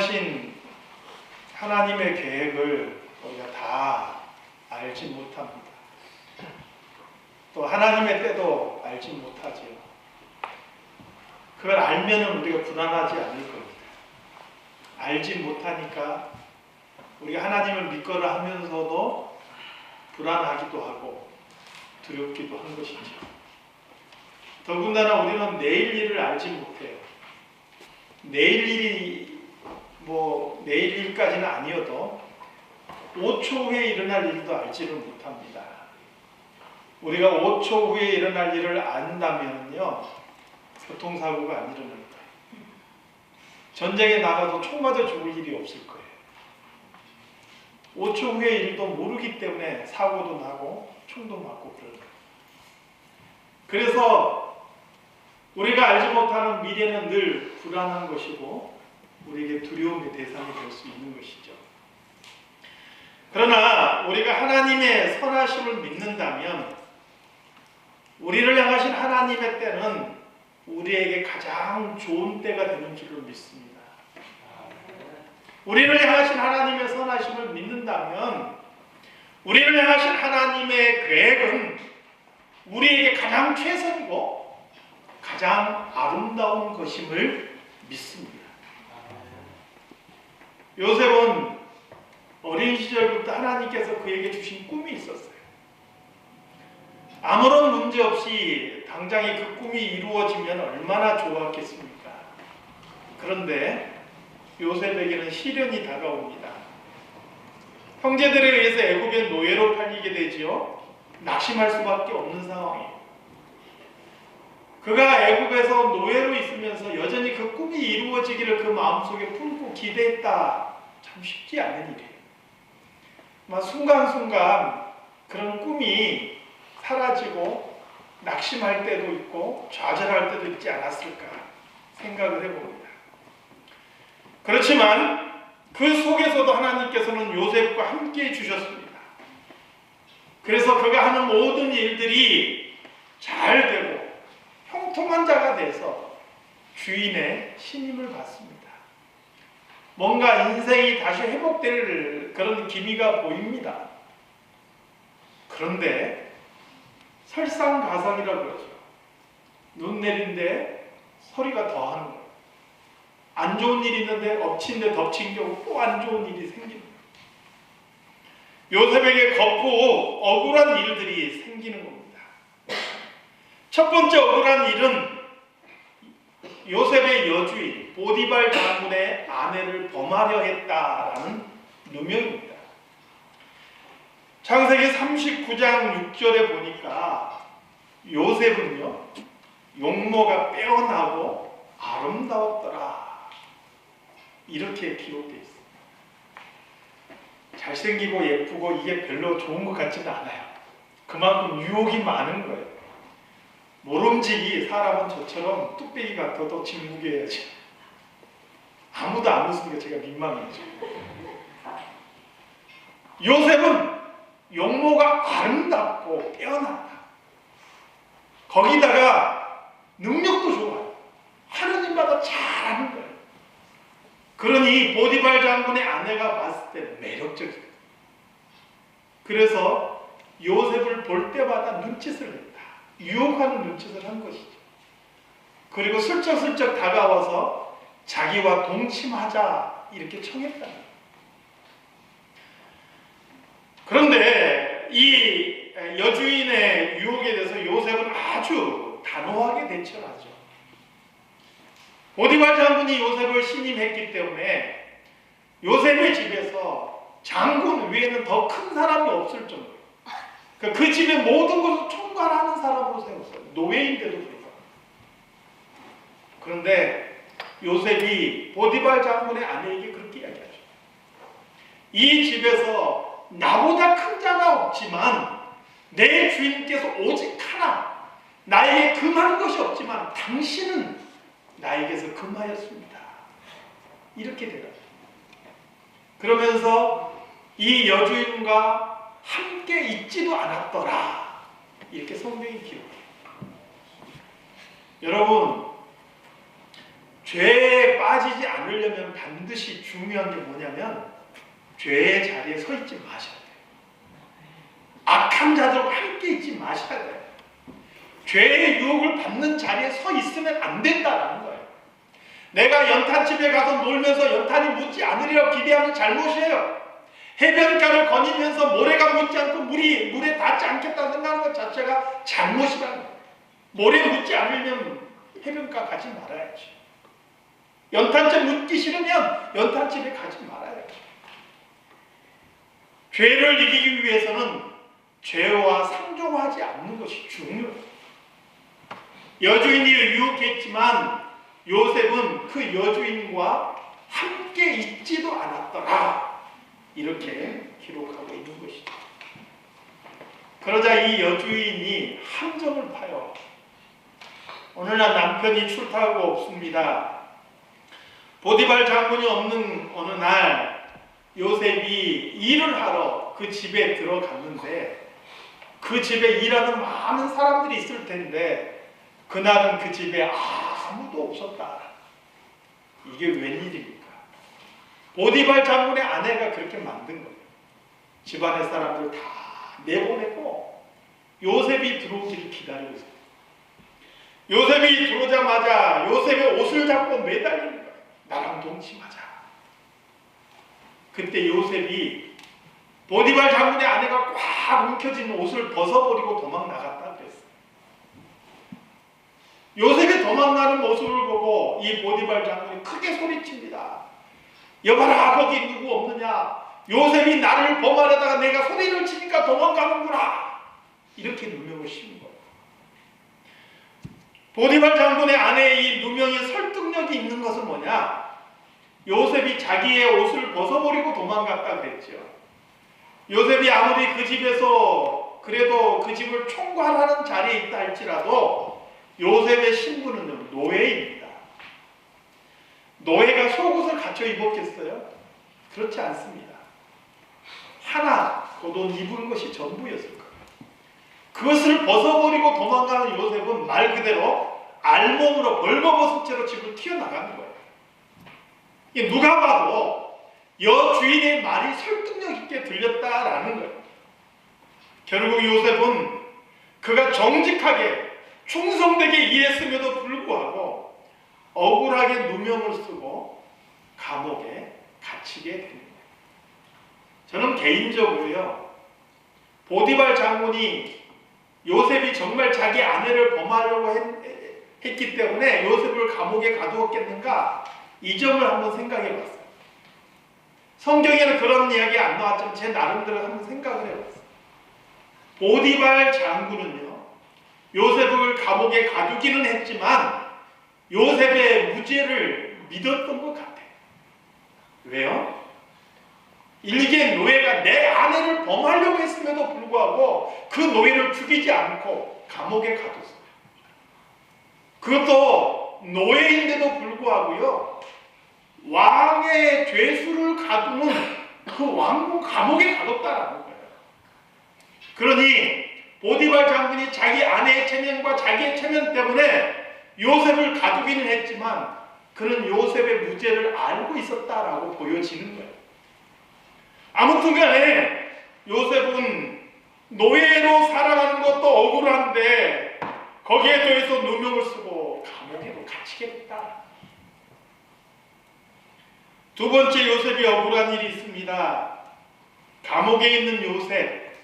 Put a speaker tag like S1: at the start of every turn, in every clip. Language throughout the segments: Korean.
S1: 위대하신 하나님의 계획을 우리가 다 알지 못합니다. 또 하나님의 때도 알지 못하지요. 그걸 알면은 우리가 불안하지 않을 겁니다. 알지 못하니까 우리가 하나님을 믿거라 하면서도 불안하기도 하고 두렵기도 한 것이죠. 더군다나 우리는 내일 일을 알지 못해요. 내일 일이 내일 일까지는 아니어도 5초 후에 일어날 일도 알지를 못합니다. 우리가 5초 후에 일어날 일을 안다면요, 교통사고가 안 일어날 거예요. 전쟁에 나가도 총 맞아 죽을 일이 없을 거예요. 5초 후의 일도 모르기 때문에 사고도 나고 총도 맞고 그럴 거예요. 그래서 우리가 알지 못하는 미래는 늘 불안한 것이고 우리에게 두려움의 대상이 될 수 있는 것이죠. 그러나 우리가 하나님의 선하심을 믿는다면 우리를 향하신 하나님의 때는 우리에게 가장 좋은 때가 되는 줄을 믿습니다. 우리를 향하신 하나님의 선하심을 믿는다면 우리를 향하신 하나님의 계획은 우리에게 가장 최선이고 가장 아름다운 것임을 믿습니다. 요셉은 어린 시절부터 하나님께서 그에게 주신 꿈이 있었어요. 아무런 문제 없이 당장에 그 꿈이 이루어지면 얼마나 좋았겠습니까? 그런데 요셉에게는 시련이 다가옵니다. 형제들에 의해서 애굽의 노예로 팔리게 되지요. 낙심할 수밖에 없는 상황이에요. 그가 애굽에서 노예로 있으면서 여전히 그 꿈이 이루어지기를 그 마음속에 품고 기대했다. 참 쉽지 않은 일이에요. 순간순간 그런 꿈이 사라지고 낙심할 때도 있고 좌절할 때도 있지 않았을까 생각을 해봅니다. 그렇지만 그 속에서도 하나님께서는 요셉과 함께 해주셨습니다. 그래서 그가 하는 모든 일들이 잘 되고 형통한 자가 돼서 주인의 신임을 받습니다. 뭔가 인생이 다시 회복될 그런 기미가 보입니다. 그런데 설상가상이라고 그러죠. 눈 내린데 소리가 더하는 거예요. 안 좋은 일이 있는데 엎친 데 덮친 경우 또 안 좋은 일이 생깁니다. 요셉에게 걷고 억울한 일들이 생기는 겁니다. 첫 번째 억울한 일은 요셉의 여주인 보디발 장군의 아내를 범하려 했다라는 누명입니다. 창세기 39장 6절에 보니까 요셉은요, 용모가 빼어나고 아름다웠더라, 이렇게 기록되어 있습니다. 잘생기고 예쁘고 이게 별로 좋은 것 같지는 않아요. 그만큼 유혹이 많은 거예요. 모름지기 사람은 저처럼 뚝배기 같아도 진국해야지. 아무도 안 웃으니까 제가 민망해져. 요셉은 용모가 아름답고 빼어났다. 거기다가 능력도 좋아요. 하는 일마다 잘하는 거예요. 그러니 보디발 장군의 아내가 봤을 때 매력적이에요. 그래서 요셉을 볼 때마다 눈짓을 했다. 유혹하는 눈짓을 한 것이죠. 그리고 슬쩍슬쩍 다가와서 자기와 동침하자 이렇게 청했다. 그런데 이 여주인의 유혹에 대해서 요셉은 아주 단호하게 대처를 하죠. 보디발 장군이 요셉을 신임했기 때문에 요셉의 집에서 장군 외에는 더 큰 사람이 없을 정도예요. 그 집의 모든 것을 총괄하는 사람으로 세웠어요. 노예인데도 불구하고. 그런데 요셉이 보디발 장군의 아내에게 그렇게 이야기하죠. 이 집에서 나보다 큰 자가 없지만 내 주인께서 오직 하나, 나에게 금한 것이 없지만 당신은 나에게서 금하였습니다. 이렇게 대답해요. 그러면서 이 여주인과 함께 있지도 않았더라, 이렇게 성경이 기록해요. 여러분, 죄에 빠지지 않으려면 반드시 중요한 게 뭐냐면 죄의 자리에 서 있지 마셔야 돼요. 악한 자들과 함께 있지 마셔야 돼요. 죄의 유혹을 받는 자리에 서 있으면 안 된다라는 거예요. 내가 연탄집에 가서 놀면서 연탄이 묻지 않으리라 기대하는 잘못이에요. 해변가를 거니면서 모래가 묻지 않고 물에 닿지 않겠다는 생각하는 것 자체가 잘못이라는 거예요. 모래 묻지 않으면 해변가 가지 말아야지. 연탄집 묻기 싫으면 연탄집에 가지 말아야지. 죄를 이기기 위해서는 죄와 상종하지 않는 것이 중요해요. 여주인이 유혹했지만 요셉은 그 여주인과 함께 있지도 않았더라. 이렇게 기록하고 있는 것이죠. 그러자 이 여주인이 함정을 파요. 오늘날 남편이 출타하고 없습니다. 보디발 장군이 없는 어느 날 요셉이 일을 하러 그 집에 들어갔는데 그 집에 일하는 많은 사람들이 있을 텐데 그날은 그 집에 아무도 없었다. 이게 웬일입니까? 보디발 장군의 아내가 그렇게 만든 거예요. 집안의 사람들 다 내보내고 요셉이 들어오기를 기다리고 있어요. 요셉이 들어오자마자 요셉의 옷을 잡고 매달리는 거예요. 나랑 동침하자. 그때 요셉이 보디발 장군의 아내가 꽉 움켜진 옷을 벗어버리고 도망 나갔다 그랬어요. 요셉이 도망가는 모습을 보고 이 보디발 장군이 크게 소리칩니다. 여봐라, 거기 누구 없느냐? 요셉이 나를 범하려다가 내가 소리를 치니까 도망가는구나. 이렇게 누명을 씌운 거예요. 보디발 장군의 아내의 이 누명의 설득력이 있는 것은 뭐냐? 요셉이 자기의 옷을 벗어버리고 도망갔다 그랬죠. 요셉이 아무리 그 집에서 그래도 그 집을 총괄하는 자리에 있다 할지라도 요셉의 신분은 노예입니다. 노예가 속옷을 갖춰 입었겠어요? 그렇지 않습니다. 하나 겉옷 입은 것이 전부였을 거예요. 그것을 벗어버리고 도망가는 요셉은 말 그대로 알몸으로 벌거벗은 채로 집을 튀어나가는 거예요. 누가 봐도 여주인의 말이 설득력 있게 들렸다라는 거예요. 결국 요셉은 그가 정직하게 충성되게 일했음에도 불구하고 억울하게 누명을 쓰고 감옥에 갇히게 됩니다. 저는 개인적으로요, 보디발 장군이 요셉이 정말 자기 아내를 범하려고 했기 때문에 요셉을 감옥에 가두었겠는가, 이 점을 한번 생각해 봤어요. 성경에는 그런 이야기 안 나왔지만 제 나름대로 한번 생각을 해봤어요. 보디발 장군은요, 요셉을 감옥에 가두기는 했지만 요셉의 무죄를 믿었던 것 같아요. 왜요? 일개 노예가 내 아내를 범하려고 했음에도 불구하고 그 노예를 죽이지 않고 감옥에 가뒀어요. 그것도 노예인데도 불구하고요, 왕의 죄수를 가두는 그 왕궁 감옥에 가뒀다라는 거예요. 그러니 보디발 장군이 자기 아내의 체면과 자기의 체면 때문에 요셉을 가두기는 했지만 그는 요셉의 무죄를 알고 있었다라고 보여지는 거예요. 아무튼 간에 요셉은 노예로 살아가는 것도 억울한데 거기에 더해서 누명을 쓰고 감옥에도 갇히게 됐다. 두 번째 요셉이 억울한 일이 있습니다. 감옥에 있는 요셉,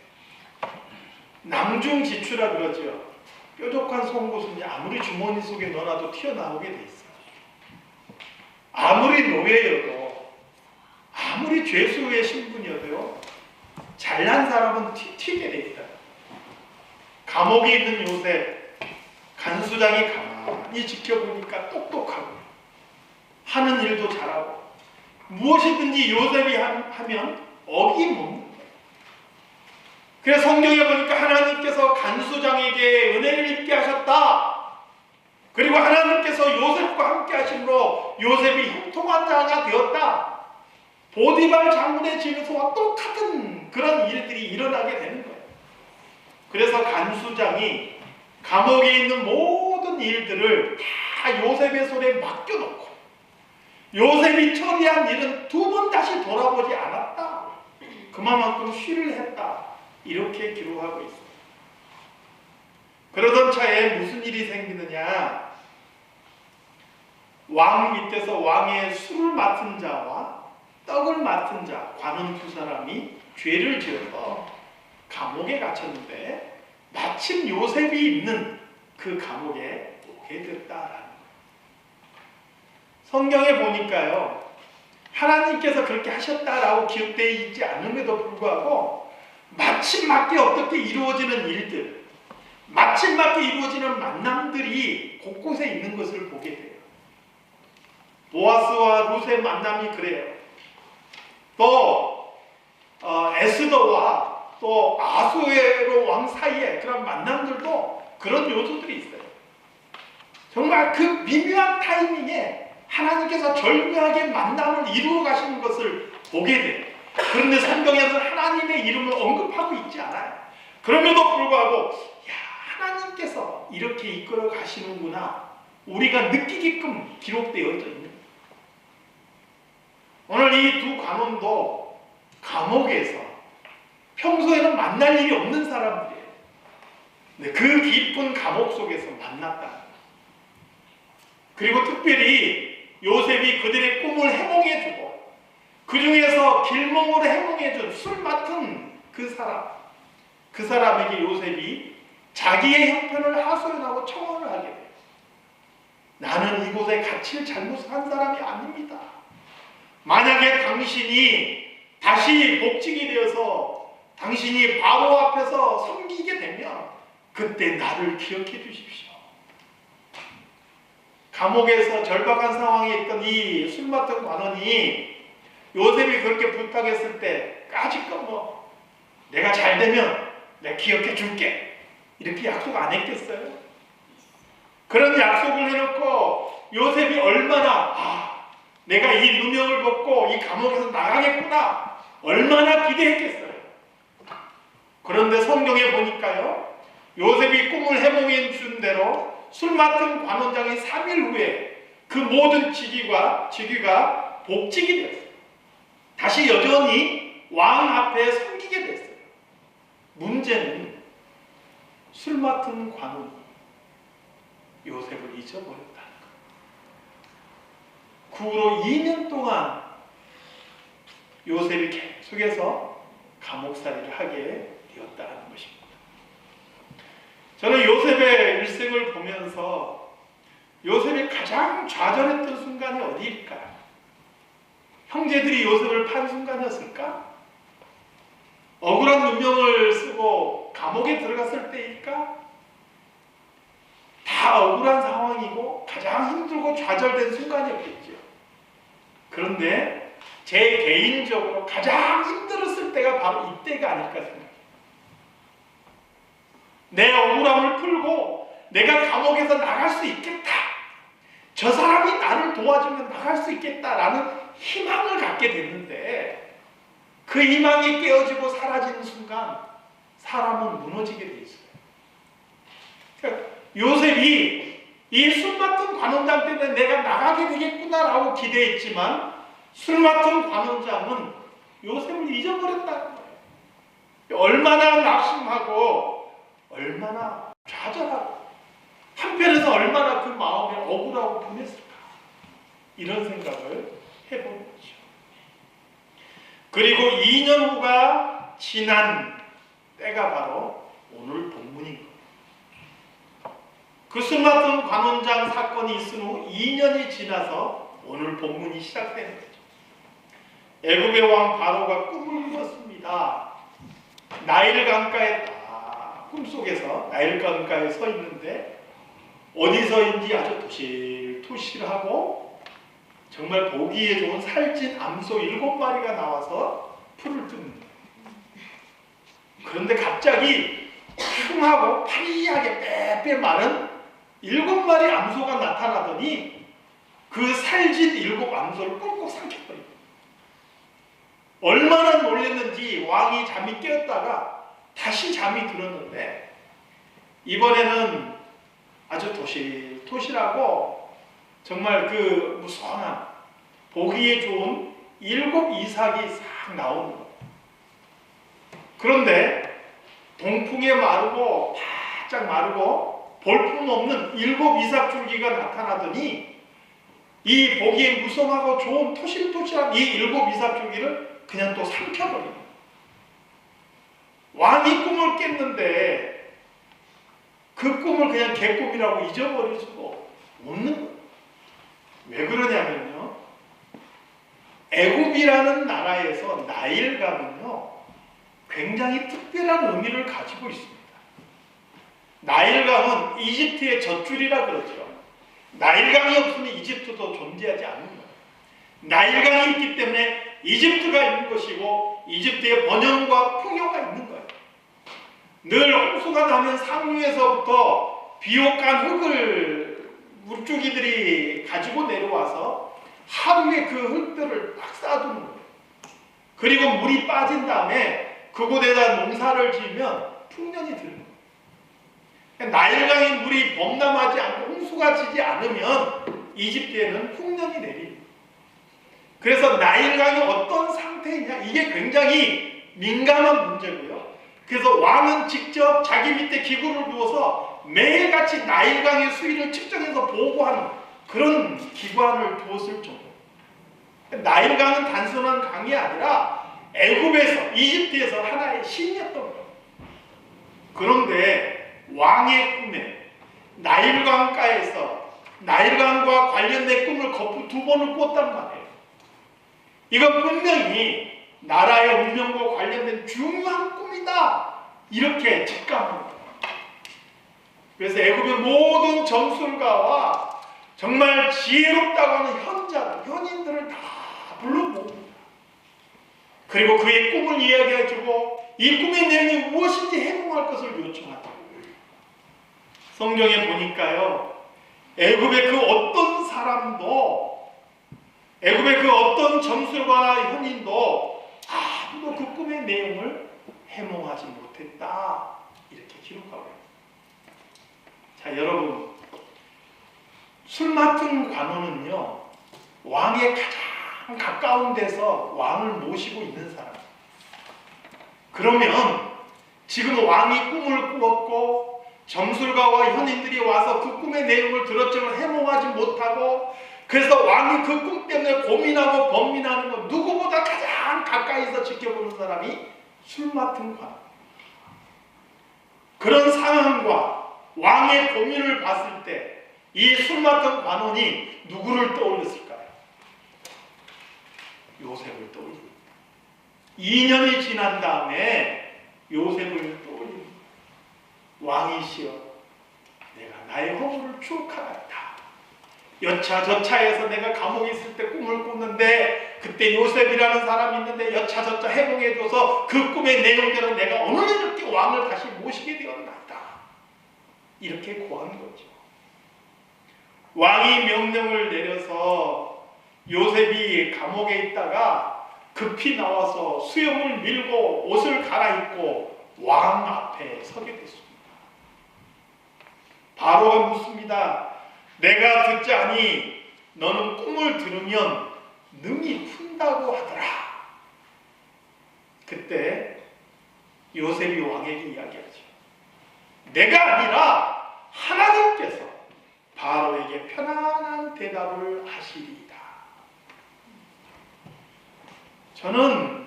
S1: 낭중지추라 그러죠. 뾰족한 송곳은 아무리 주머니 속에 넣어놔도 튀어나오게 돼 있어요. 아무리 노예여도, 아무리 죄수의 신분이어도요, 잘난 사람은 튀게 돼 있다. 감옥에 있는 요셉, 간수장이 가만히 지켜보니까 똑똑하고 하는 일도 잘하고 무엇이든지 요셉이 하면 어김없는 거예요. 그래서 성경에 보니까 하나님께서 간수장에게 은혜를 입게 하셨다. 그리고 하나님께서 요셉과 함께 하심으로 요셉이 형통한 자가 되었다. 보디발 장군의 진소와 똑같은 그런 일들이 일어나게 되는 거예요. 그래서 간수장이 감옥에 있는 모든 일들을 다 요셉의 손에 맡겨놓고 요셉이 처리한 일은 두 번 다시 돌아보지 않았다. 그만큼 쉬를 했다. 이렇게 기록하고 있습니다. 그러던 차에 무슨 일이 생기느냐? 왕 밑에서 왕의 술을 맡은 자와 떡을 맡은 자, 관원 두 사람이 죄를 지어서 감옥에 갇혔는데 마침 요셉이 있는 그 감옥에 오게 됐다라는 거예요. 성경에 보니까요, 하나님께서 그렇게 하셨다라고 기록되어 있지 않음에도 불구하고 마침 맞게 어떻게 이루어지는 일들, 마침 맞게 이루어지는 만남들이 곳곳에 있는 것을 보게 돼요. 보아스와 룻의 만남이 그래요. 또 에스더와 또 아수에로 왕 사이에 그런 만남들도 그런 요소들이 있어요. 정말 그 미묘한 타이밍에 하나님께서 절묘하게 만남을 이루어 가시는 것을 보게 돼요. 그런데 성경에서 하나님의 이름을 언급하고 있지 않아요. 그럼에도 불구하고 하나님께서 이렇게 이끌어 가시는구나, 우리가 느끼게끔 기록되어 있는. 오늘 이 두 관원도 감옥에서 평소에는 만날 일이 없는 사람들이에요. 그 깊은 감옥 속에서 만났다. 그리고 특별히 요셉이 그들의 꿈을 해몽해주고 그 중에서 길몽으로 해몽해준 술 맡은 그 사람에게 요셉이 자기의 형편을 하소연하고 청혼을 하게 돼요. 나는 이곳에 갇힐 잘못한 사람이 아닙니다. 만약에 당신이 다시 복직이 되어서 당신이 바로 앞에서 섬기게 되면 그때 나를 기억해 주십시오. 감옥에서 절박한 상황에 있던 이 술 맡은 관원이 요셉이 그렇게 부탁했을 때 까짓것 내가 잘 되면 내가 기억해 줄게, 이렇게 약속 안 했겠어요? 그런 약속을 해놓고 요셉이 얼마나 내가 이 누명을 벗고 이 감옥에서 나가겠구나, 얼마나 기대했겠어요. 그런데 성경에 보니까요, 요셉이 꿈을 해몽해 준 대로 술 맡은 관원장이 3일 후에 그 모든 직위가 복직이 됐어요. 다시 여전히 왕 앞에 섬기게 됐어요. 문제는 술 맡은 관원이 요셉을 잊어버렸다는 거예요. 그 후로 2년 동안 요셉이 계속해서 감옥살이를 하게 되었다는 것입니다. 저는 요셉의 일생을 보면서 요셉이 가장 좌절했던 순간이 어디일까요? 형제들이 요셉을 판 순간이었을까? 억울한 누명을 쓰고 감옥에 들어갔을 때일까? 다 억울한 상황이고 가장 힘들고 좌절된 순간이었겠죠. 그런데 제 개인적으로 가장 힘들었을 때가 바로 이때가 아닐까 생각해요. 내 억울함을 풀고 내가 감옥에서 나갈 수 있겠다, 저 사람이 나를 도와주면 나갈 수 있겠다라는 희망을 갖게 됐는데 그 희망이 깨어지고 사라지는 순간 사람은 무너지게 돼 있어요. 그러니까 요셉이 이 술 맡은 관원장 때문에 내가 나가게 되겠구나라고 기대했지만 술 맡은 관원장은 요셉을 잊어버렸다는 거예요. 얼마나 낙심하고 얼마나 좌절하고 한편에서 얼마나 그 마음에 억울하고 분했을까, 이런 생각을 해보는 거죠. 그리고 2년 후가 지난 때가 바로 오늘 본문인 거예요. 그 술 맡은 관원장 사건이 있은 후 2년이 지나서 오늘 본문이 시작되는 거죠. 애굽의 왕 바로가 꿈을 꾸었습니다. 나일 강가에 꿈속에서 나일 강가에 서 있는데 어디서인지 아주 토실토실하고 정말 보기에 좋은 살찐 암소 7마리가 나와서 풀을 뜯는다. 그런데 갑자기 흉하고 파리하게 빼빼 마른 7마리 암소가 나타나더니 그 살진 7 암소를 꼭꼭 삼켜버립니다. 얼마나 놀랐는지 왕이 잠이 깨었다가 다시 잠이 들었는데 이번에는 아주 토실토실하고 정말 그 무성한 보기에 좋은 7 이삭이 싹 나오는 거예요. 그런데 동풍에 마르고 바짝 마르고 볼품없는 7 이삭 줄기가 나타나더니 이 보기에 무성하고 좋은 토실토실한 이 7 이삭 줄기를 그냥 또 삼켜버립니다. 왕이 꿈을 깼는데 그 꿈을 그냥 개꿈이라고 잊어버릴 수가 없는 거예요. 왜 그러냐면요, 애굽이라는 나라에서 나일강은요 굉장히 특별한 의미를 가지고 있습니다. 나일강은 이집트의 젖줄이라 그러죠. 나일강이 없으면 이집트도 존재하지 않는 거예요. 나일강이 있기 때문에 이집트가 있는 것이고 이집트의 번영과 풍요가 있는 거예요. 늘 홍수가 나면 상류에서부터 비옥한 흙을 물줄기들이 가지고 내려와서 하루에 그 흙들을 딱 쌓아두는 거예요. 그리고 물이 빠진 다음에 그곳에다 농사를 지으면 풍년이 드는 거예요. 나일강의 물이 범람하지 않고 홍수가 지지 않으면 이집트에는 흉년이 내립니다. 그래서 나일강이 어떤 상태이냐, 이게 굉장히 민감한 문제고요. 그래서 왕은 직접 자기 밑에 기구를 두어서 매일같이 나일강의 수위를 측정해서 보고하는 그런 기관을 두었을 정도. 나일강은 단순한 강이 아니라 애굽에서, 이집트에서 하나의 신이었던 거예요. 그런데 왕의 꿈에 나일강가에서 나일강과 관련된 꿈을 거푸 2번을 꿨단 말이에요. 이건 분명히 나라의 운명과 관련된 중요한 꿈이다, 이렇게 직감합니다. 그래서 애굽의 모든 정술가와 정말 지혜롭다고 하는 현인들을 다 불러모읍니다. 그리고 그의 꿈을 이야기해주고 이 꿈의 내용이 무엇인지 해몽할 것을 요청하다. 성경에 보니까요, 애굽의 그 어떤 사람도, 애굽의 그 어떤 점술가나 현인도 아무도 그 꿈의 내용을 해몽하지 못했다, 이렇게 기록하고 있습니다. 자, 여러분, 술 맡은 관원은요 왕의 가장 가까운 데서 왕을 모시고 있는 사람. 그러면 지금 왕이 꿈을 꾸었고 점술가와 현인들이 와서 그 꿈의 내용을 들었지만 해몽하지 못하고, 그래서 왕이 그 꿈 때문에 고민하고 번민하는 건 누구보다 가장 가까이서 지켜보는 사람이 술 맡은 관원. 그런 상황과 왕의 고민을 봤을 때 이 술 맡은 관원이 누구를 떠올렸을까요? 요셉을 떠올립니다. 2년이 지난 다음에 요셉을 떠올립니다. 왕이시여, 내가 나의 허물을 추억하였다. 여차저차해서 내가 감옥에 있을 때 꿈을 꿨는데 그때 요셉이라는 사람이 있는데 여차저차 해몽해줘서 그 꿈의 내용대로 내가 어느 날 이렇게 왕을 다시 모시게 되었나이다. 이렇게 고한 거죠. 왕이 명령을 내려서 요셉이 감옥에 있다가 급히 나와서 수염을 밀고 옷을 갈아입고 왕 앞에 서게 됐습니다. 바로가 묻습니다. 내가 듣지 아니 너는 꿈을 들으면 능히 푼다고 하더라. 그때 요셉이 왕에게 이야기하죠. 내가 아니라 하나님께서 바로에게 편안한 대답을 하시리이다. 저는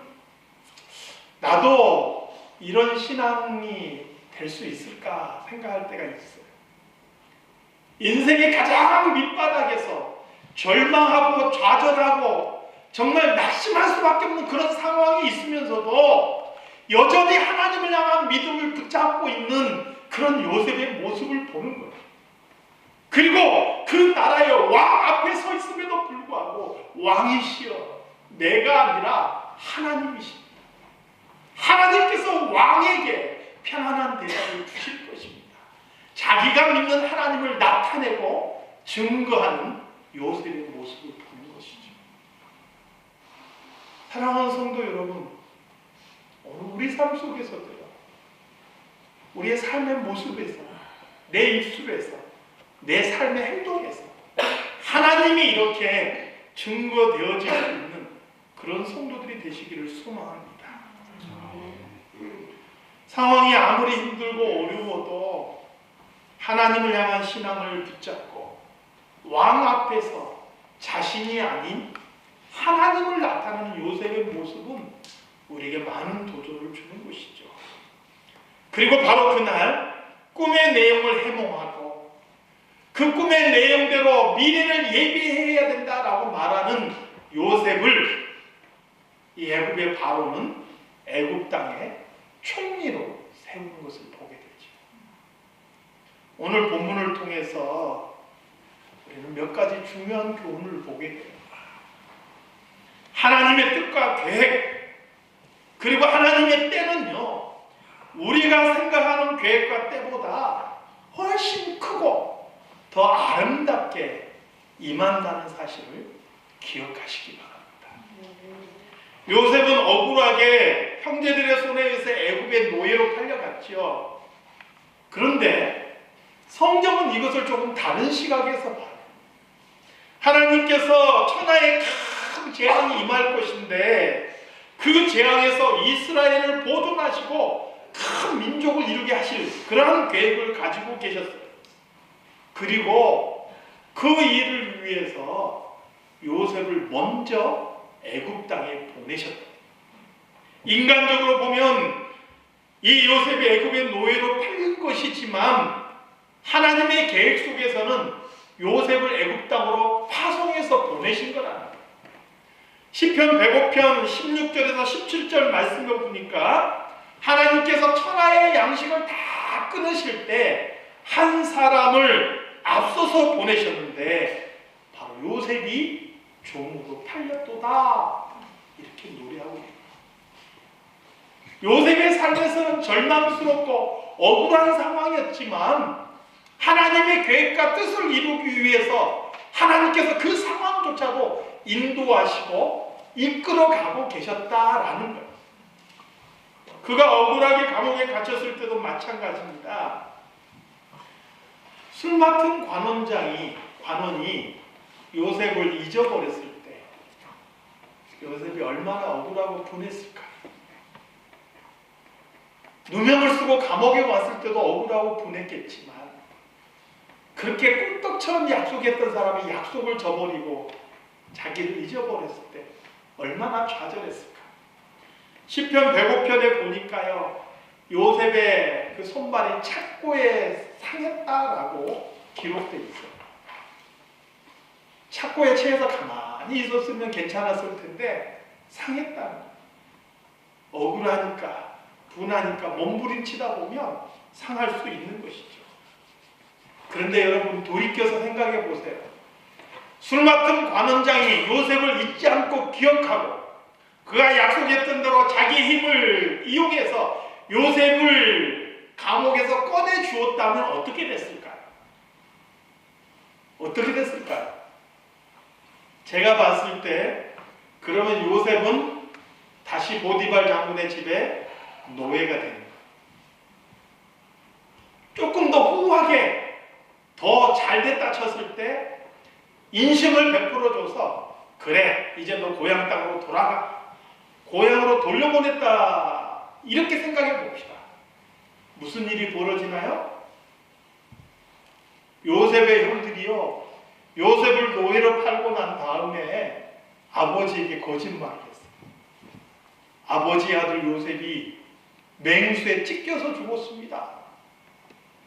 S1: 나도 이런 신앙이 될 수 있을까 생각할 때가 있어요. 인생의 가장 밑바닥에서 절망하고 좌절하고 정말 낙심할 수밖에 없는 그런 상황이 있으면서도 여전히 하나님을 향한 믿음을 붙잡고 있는 그런 요셉의 모습을 보는 거예요. 그리고 그 나라의 왕 앞에 서 있음에도 불구하고 왕이시여, 내가 아니라 하나님이십니다. 하나님께서 왕에게 편안한 대답을 주실 것입니다. 자기가 믿는 하나님을 나타내고 증거하는 요셉의 모습을 보는 것이죠. 사랑하는 성도 여러분, 오늘 우리 삶 속에서도요, 우리의 삶의 모습에서, 내 입술에서, 내 삶의 행동에서 하나님이 이렇게 증거되어질 수 있는 그런 성도들이 되시기를 소망합니다. 상황이 아무리 힘들고 어려워도 하나님을 향한 신앙을 붙잡고 왕 앞에서 자신이 아닌 하나님을 나타내는 요셉의 모습은 우리에게 많은 도전을 주는 것이죠. 그리고 바로 그날 꿈의 내용을 해몽하고 그 꿈의 내용대로 미래를 예비해야 된다라고 말하는 요셉을 이 애굽의 바로는 애굽 땅의 총리로 세우는 것을 보게 되죠. 오늘 본문을 통해서 우리는 몇 가지 중요한 교훈을 보게 돼요. 하나님의 뜻과 계획, 그리고 하나님의 때는요, 우리가 생각하는 계획과 때보다 훨씬 크고 더 아름답게 임한다는 사실을 기억하시기 바랍니다. 요셉은 억울하게 형제들의 손에 의해서 애굽의 노예로 팔려갔지요. 그런데 성경은 이것을 조금 다른 시각에서 봐요. 하나님께서 천하의 큰 재앙이 임할 것인데 그 재앙에서 이스라엘을 보존하시고 큰 민족을 이루게 하실 그러한 계획을 가지고 계셨어요. 그리고 그 일을 위해서 요셉을 먼저 애굽 땅에 보내셨다. 인간적으로 보면 이 요셉이 애굽의 노예로 팔린 것이지만 하나님의 계획 속에서는 요셉을 애굽 땅으로 파송해서 보내신 거랍니다. 시편 105편 16절에서 17절 말씀을 보니까 하나님께서 천하의 양식을 다 끊으실 때 한 사람을 앞서서 보내셨는데 바로 요셉이 종으로 팔렸도다 이렇게 노래하고 있습니다. 요셉의 삶에서는 절망스럽고 억울한 상황이었지만 하나님의 계획과 뜻을 이루기 위해서 하나님께서 그 상황조차도 인도하시고 이끌어가고 계셨다라는 거예요. 그가 억울하게 감옥에 갇혔을 때도 마찬가지입니다. 술 맡은 관원이 요셉을 잊어버렸을 때 요셉이 얼마나 억울하고 분했을까. 누명을 쓰고 감옥에 왔을 때도 억울하고 분했겠지만 그렇게 꿀떡처럼 약속했던 사람이 약속을 저버리고 자기를 잊어버렸을 때 얼마나 좌절했을까. 시편 105편에 보니까요, 요셉의 그 손발이 착고에 상했다라고 기록되어 있어요. 착고에 채해서 가만히 있었으면 괜찮았을 텐데 상했다는 거예요. 억울하니까 분하니까 몸부림치다 보면 상할 수 있는 것이죠. 그런데 여러분 돌이켜서 생각해 보세요. 술 맡은 관원장이 요셉을 잊지 않고 기억하고 그가 약속했던 대로 자기 힘을 이용해서 요셉을 감옥에서 꺼내 주었다면 어떻게 됐을까요? 어떻게 됐을까요? 제가 봤을 때 그러면 요셉은 다시 보디발 장군의 집에 노예가 되는 거예요. 조금 더 후하게 더 잘됐다 쳤을 때 인심을 베풀어줘서 그래 이제 너 고향 땅으로 돌아가, 고향으로 돌려보냈다 이렇게 생각해 봅시다. 무슨 일이 벌어지나요? 요셉의 형들이요, 요셉을 노예로 팔고 난 다음에 아버지에게 거짓말을 했어요. 아버지 아들 요셉이 맹수에 찢겨서 죽었습니다.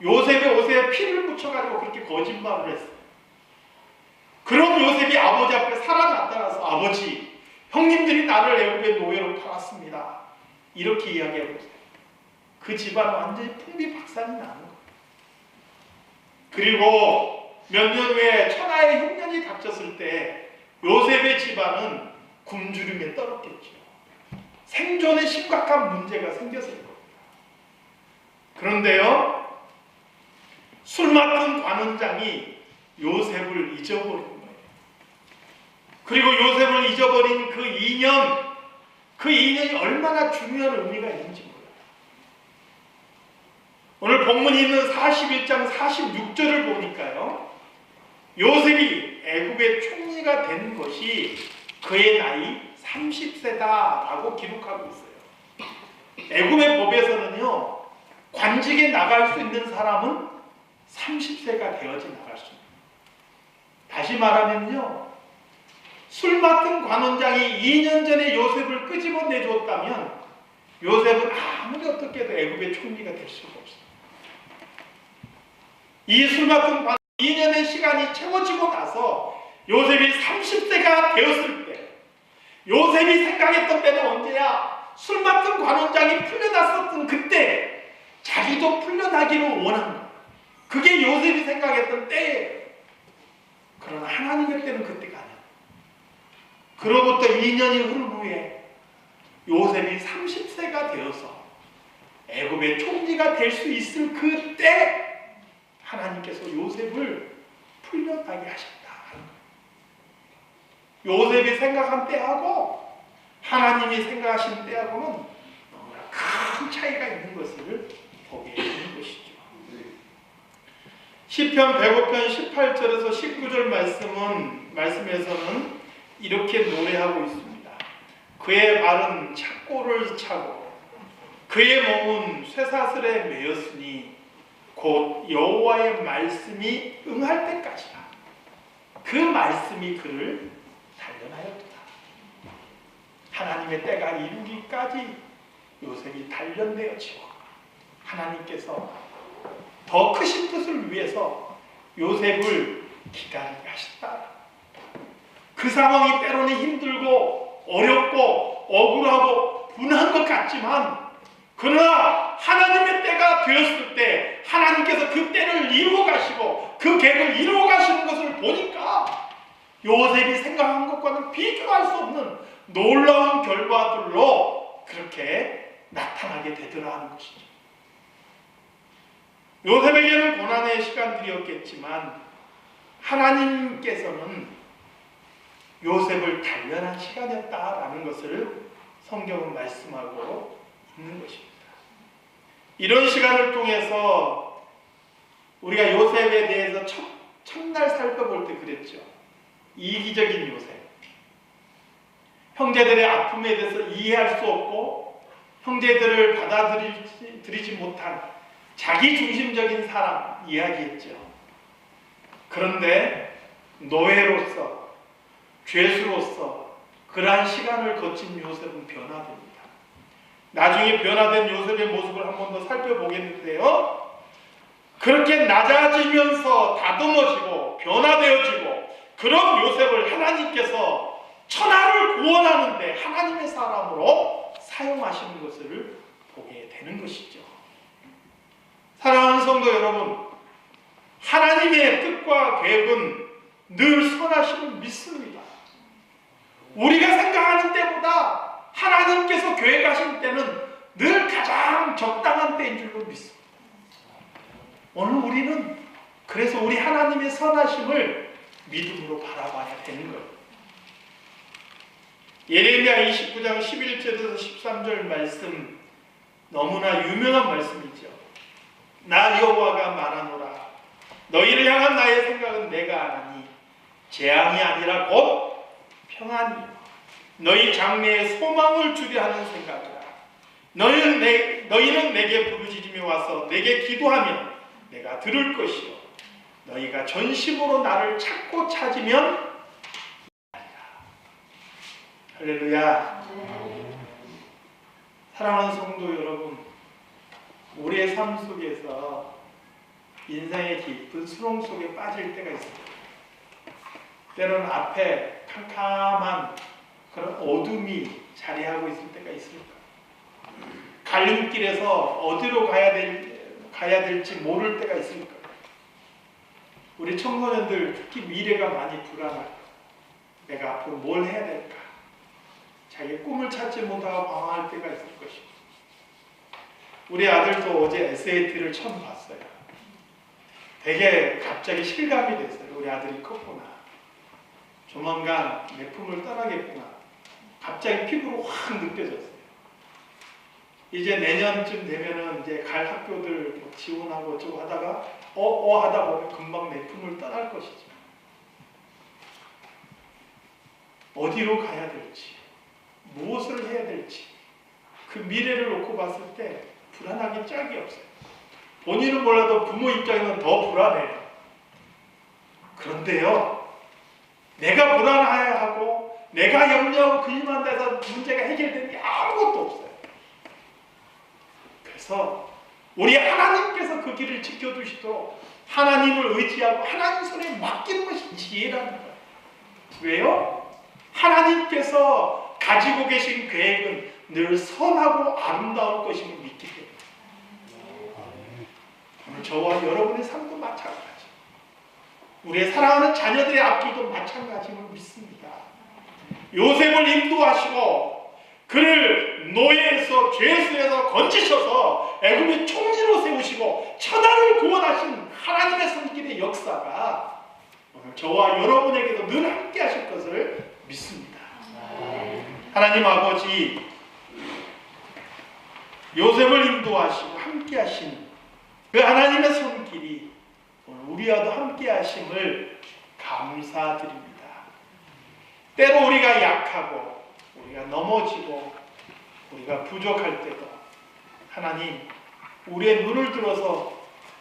S1: 요셉의 옷에 피를 묻혀가지고 그렇게 거짓말을 했어요. 그럼 요셉이 아버지 앞에 살아 나타나서 아버지, 형님들이 나를 애굽의 노예로 팔았습니다. 이렇게 이야기해보세요. 그 집안은 완전히 풍비박산이 나는 거예요. 그리고 몇 년 후에 천하의 흉년이 닥쳤을 때 요셉의 집안은 굶주림에 떨었겠죠. 생존에 심각한 문제가 생겼을 겁니다. 그런데요, 술 맡은 관원장이 요셉을 잊어버린 거예요. 그리고 요셉을 잊어버린 그 2년이 얼마나 중요한 의미가 있는지 몰라요. 오늘 본문이 있는 41장 46절을 보니까요, 요셉이 애굽에 애굽의 총리가 된 것이 그의 나이 30세다라고 기록하고 있어요. 애굽의 법에서는요, 관직에 나갈 수 있는 사람은 30세가 되어지 나갈 수 있습니다. 다시 말하면요, 술 맡은 관원장이 2년 전에 요셉을 끄집어 내줬다면 요셉은 아무리 어떻게 해도 애굽의 총리가 될 수가 없어요. 이 술 맡은 관원장이 2년의 시간이 채워지고 나서 요셉이 30세가 되었을 때, 요셉이 생각했던 때는 언제야? 술 맡은 관원장이 풀려났었던 그때 자기도 풀려나기를 원한 거예요. 그게 요셉이 생각했던 때예요. 그러나 하나님의 때는 그때가 아니에요. 그로부터 2년이 흐른 후에 요셉이 30세가 되어서 애굽의 총리가 될 수 있을 그때 하나님께서 요셉을 풀려나게 하셨다. 요셉이 생각한 때하고 하나님이 생각하신 때하고는 너무나 큰 차이가 있는 것을 보게 되는 것이죠. 시편 105편 18절에서 19절 말씀에서는 이렇게 노래하고 있습니다. 그의 발은 착고를 차고 그의 몸은 쇠사슬에 매였으니 곧 여호와의 말씀이 응할 때까지라. 그 말씀이 그를 단련하였다. 하나님의 때가 이루기까지 요셉이 단련되어지고 하나님께서 더 크신 뜻을 위해서 요셉을 기다리게 하셨다. 그 상황이 때로는 힘들고 어렵고 억울하고 분한 것 같지만, 그러나 하나님의 때가 되었을 때 하나님께서 그 때를 이루어 가시고 그 계획을 이루어 가시는 것을 보니까 요셉이 생각한 것과는 비교할 수 없는 놀라운 결과들로 그렇게 나타나게 되더라 하는 것이죠. 요셉에게는 고난의 시간들이었겠지만 하나님께서는 요셉을 단련한 시간이었다라는 것을 성경은 말씀하고 있는 것입니다. 이런 시간을 통해서 우리가 요셉에 대해서 첫날 살펴볼 때 그랬죠. 이기적인 요셉. 형제들의 아픔에 대해서 이해할 수 없고 형제들을 받아들이지 못한 자기 중심적인 사람 이야기했죠. 그런데 노예로서, 죄수로서 그러한 시간을 거친 요셉은 변화됩니다. 나중에 변화된 요셉의 모습을 한 번 더 살펴보겠는데요. 그렇게 낮아지면서 다듬어지고 변화되어지고 그런 요셉을 하나님께서 천하를 구원하는데 하나님의 사람으로 사용하시는 것을 보게 되는 것이죠. 사랑하는 성도 여러분, 하나님의 뜻과 계획은 늘 선하심을 믿습니다. 우리가 생각하는 때보다 하나님께서 계획하신 때는 늘 가장 적당한 때인 줄로 믿습니다. 오늘 우리는 그래서 우리 하나님의 선하심을 믿음으로 바라봐야 되는 거예요. 예레미야 29장 11절에서 13절 말씀, 너무나 유명한 말씀이죠. 나 여호와가 말하노라. 너희를 향한 나의 생각은 내가 아나니 재앙이 아니라 곧 평안이요 너희 장래에 소망을 주게 하는 생각이라. 너희는 내게 부르짖으며 와서 내게 기도하면 내가 들을 것이요 너희가 전심으로 나를 찾고 찾으면 할렐루야. 사랑하는 성도 여러분, 우리의 삶 속에서 인생의 깊은 수렁 속에 빠질 때가 있습니다. 때로는 앞에 캄캄한 그런 어둠이 자리하고 있을 때가 있습니다. 갈림길에서 어디로 가야 될지 모를 때가 있습니다. 우리 청소년들 특히 미래가 많이 불안하고 내가 앞으로 뭘 해야 될까? 자기 꿈을 찾지 못하고 방황할 때가 있을 것이고, 우리 아들도 어제 SAT를 처음 봤어요. 되게 갑자기 실감이 됐어요. 우리 아들이 컸구나. 조만간 내 품을 떠나겠구나. 갑자기 피부로 확 느껴졌어요. 이제 내년쯤 되면은 이제 갈 학교들 뭐 지원하고 어쩌고 하다가 하다 보면 금방 내 품을 떠날 것이죠. 어디로 가야 될지, 무엇을 해야 될지 그 미래를 놓고 봤을 때 불안하기 짝이 없어요. 본인은 몰라도 부모 입장에서는 더 불안해요. 그런데요, 내가 불안해하고 내가 염려하고 그 일만 돼서 문제가 해결되는 게 아무것도 없어요. 그래서 우리 하나님께서 그 길을 지켜주시도록 하나님을 의지하고 하나님 손에 맡기는 것이 지혜라는 거예요. 왜요? 하나님께서 가지고 계신 계획은 늘 선하고 아름다울 것임을 믿기 때문에. 오늘 저와 여러분의 삶도 마찬가지. 우리의 사랑하는 자녀들의 앞길도 마찬가지임을 믿습니다. 요셉을 인도하시고 그를 노예에서 죄수에서 건지셔서 애굽의 총리로 세우시고 천하를 구원하신 하나님의 손길의 역사가 오늘 저와 여러분에게도 늘 함께 하실 것을 믿습니다. 하나님 아버지, 요셉을 인도하시고 함께 하신 그 하나님의 손길이 오늘 우리와도 함께 하심을 감사드립니다. 때로 우리가 약하고 우리가 넘어지고 우리가 부족할 때도 하나님, 우리의 눈을 들어서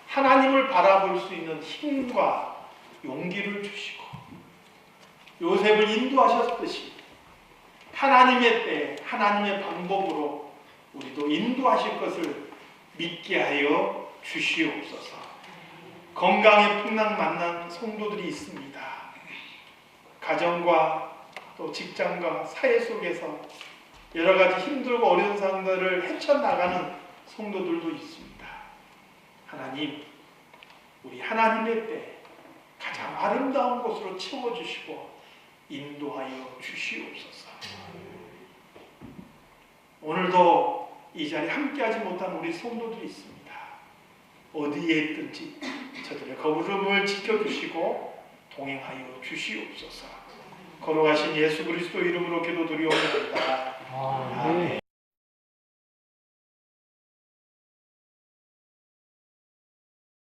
S1: 하나님을 바라볼 수 있는 힘과 용기를 주시고 요셉을 인도하셨듯이 하나님의 때, 하나님의 방법으로 우리도 인도하실 것을 믿게 하여 주시옵소서. 건강에 풍랑 만난 성도들이 있습니다. 가정과 또 직장과 사회 속에서 여러 가지 힘들고 어려운 상황들을 헤쳐나가는 성도들도 있습니다. 하나님, 우리 하나님의 때 가장 아름다운 곳으로 채워주시고 인도하여 주시옵소서. 오늘도 이 자리에 함께하지 못한 우리 성도들이 있습니다. 어디에 있든지 저들의 걸음을 지켜주시고 동행하여 주시옵소서. 걸어가신 예수 그리스도 이름으로 기도드리옵나이다.